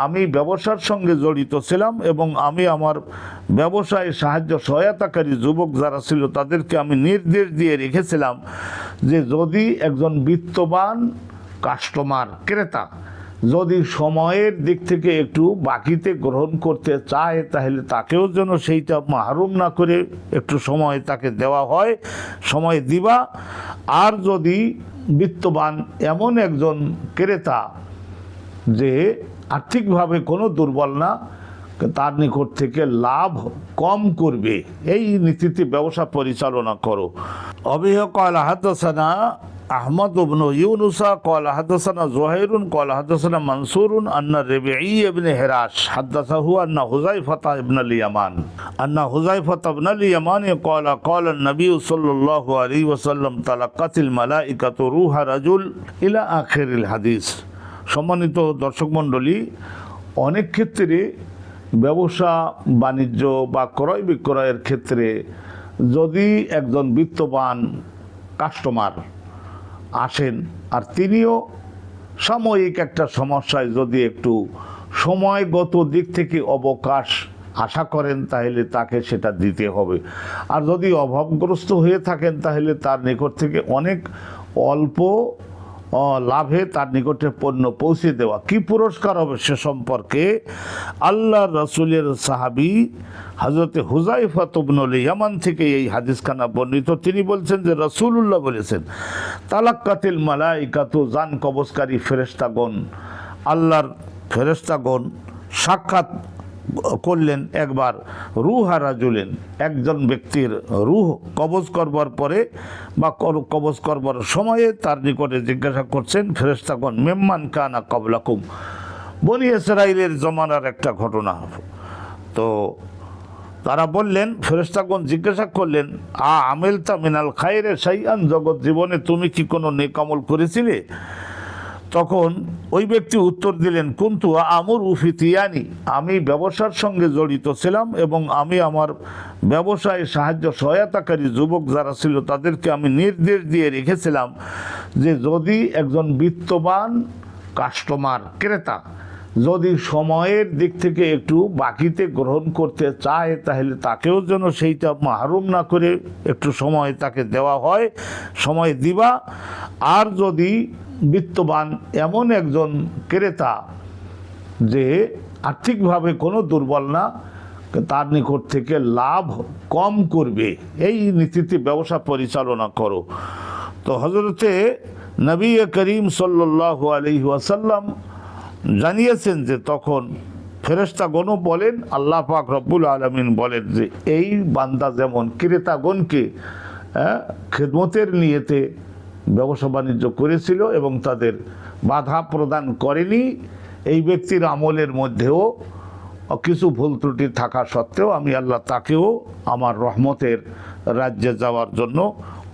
আমি ব্যবসার সঙ্গে জড়িত ছিলাম এবং আমি আমার ব্যবসায় সাহায্য সহায়তাকারী যুবক যারা ছিল তাদেরকে আমি নির্দেশ দিয়ে রেখেছিলাম যে যদি একজন বিত্তবান কাস্টমার ক্রেতা যদি সময়ের দিক থেকে একটু বাকিতে গ্রহণ করতে চায় তাহলে তাকেও যেন সেইটা মাহরুম না করে একটু সময় তাকে দেওয়া হয়, সময় দিবা। আর যদি বিত্তবান এমন একজন ক্রেতা যে আর্থিকভাবে কোনো দুর্বল না, তার নিকট থেকে লাভ কম করবে, এই নীতিতে ব্যবসা পরিচালনা করো। অবিহ ক্বালা হাদাসানা আহমদ ইবনে ইউনুস ক্বালা হাদাসানা যুহাইরুন ক্বালা হাদাসানা মানসুরুন আন্না রাবিঈ ইবনে হিরাশ হাদাসাহু আন্না হুযায়ফা ইবনে আল-ইয়ামান ইবনে আল-ইয়ামান ক্বালা ক্বালা নবী সাল্লাল্লাহু আলাইহি ওয়াসাল্লাম তালাক্কাতিল মালাইকাতু রূহা রাজুল ইলা আখিরিল হাদিস। সম্মানিত দর্শক মণ্ডলী, অনেক ক্ষেত্রে ব্যবসা বাণিজ্য বা ক্রয় বিক্রয়ের ক্ষেত্রে যদি একজন বিত্তবান কাস্টমার আসেন আর তিনিও সাময়িক একটা সমস্যায় যদি একটু সময়গত দিক থেকে অবকাশ আশা করেন তাহলে তাকে সেটা দিতে হবে। আর যদি অভাবগ্রস্ত হয়ে থাকেন তাহলে তার নিকট থেকে অনেক অল্প লাভে তার নিকটে পণ্য পৌঁছে দেওয়া। কি পুরস্কার হবে সে সম্পর্কে আল্লাহ রসুলের সাহাবী হযরতে হুযায়ফা ইবনে আল-ইয়ামান থেকে এই হাদিসখানা বর্ণিত। তিনি বলছেন যে রাসূলুল্লাহ বলেছেন, তালাক্কাতিল মালাইকাতু, জান কবজকারী ফেরেশতাগণ, আল্লাহর ফেরেশতাগণ সাক্ষাৎ করলেন একবার রুহা রাজুলেন, একজন ব্যক্তির রুহ কবজ করবার পরে বা কবজ করবার সময়ে তার নিকটে জিজ্ঞাসা করছেন ফেরেশতাগণ, মিম্মান কানা ক্বাবলাকুম, বনী ইসরাঈলের জমানার একটা ঘটনা। তো তারা বললেন, ফেরেশতাগণ জিজ্ঞাসা করলেন, আমিলতা মিনাল খায়রে শাইআন, জগৎ জীবনে তুমি কি কোনো নেক আমল করেছিলে? তখন ওই ব্যক্তি উত্তর দিলেন, কুনতু আমুরু ফি তিয়ানি, আমি ব্যবসার সঙ্গে জড়িত ছিলাম এবং আমি আমার ব্যবসায় সাহায্য সহায়তাকারী যুবক যারা ছিল তাদেরকে আমি নির্দেশ দিয়ে রেখেছিলাম যে যদি একজন বিত্তবান কাস্টমার ক্রেতা যদি সময়ের দিক থেকে একটু বাকিতে গ্রহণ করতে চায় তাহলে তাকেও যেন সেইটা মাহরুম না করে একটু সময় তাকে দেওয়া হয়, সময় দিবা। আর যদি বিত্তবান এমন একজন ক্রেতা যে আর্থিকভাবে কোনো দুর্বল না, তার নিকট থেকে লাভ কম করবে, এই নীতিতে ব্যবসা পরিচালনা করো। তো হযরতে নবী করিম সাল্লাল্লাহু আলাইহি ওয়াসাল্লাম জানিয়েছেন যে তখন ফেরেশতাগণও বলেন, আল্লাহ পাক রব্বুল আলামিন বলেন যে এই বান্দা যেমন ক্রেতাগণকে খেদমতের নিয়তে ব্যবসা বাণিজ্য করেছিল এবং তাদের বাধা প্রদান করেনি, এই ব্যক্তির আমলের মধ্যেও কিছু ভুল ত্রুটি থাকা সত্ত্বেও আমি আল্লাহ তাকেও আমার রহমতের রাজ্যে যাওয়ার জন্য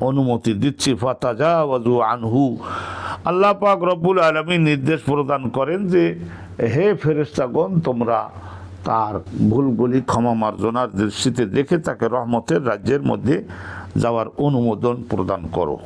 অনুমতি দিচ্ছি। ফাতাজাওয়াজু আনহু, আল্লাহ পাক রব্বুল আলামিন নির্দেশ প্রদান করেন যে হে ফেরেশতাগণ, তোমরা তার ভুলগুলি ক্ষমা মার্জনার দৃষ্টিতে দেখে তাকে রহমতের রাজ্যের মধ্যে যাওয়ার অনুমোদন প্রদান করো।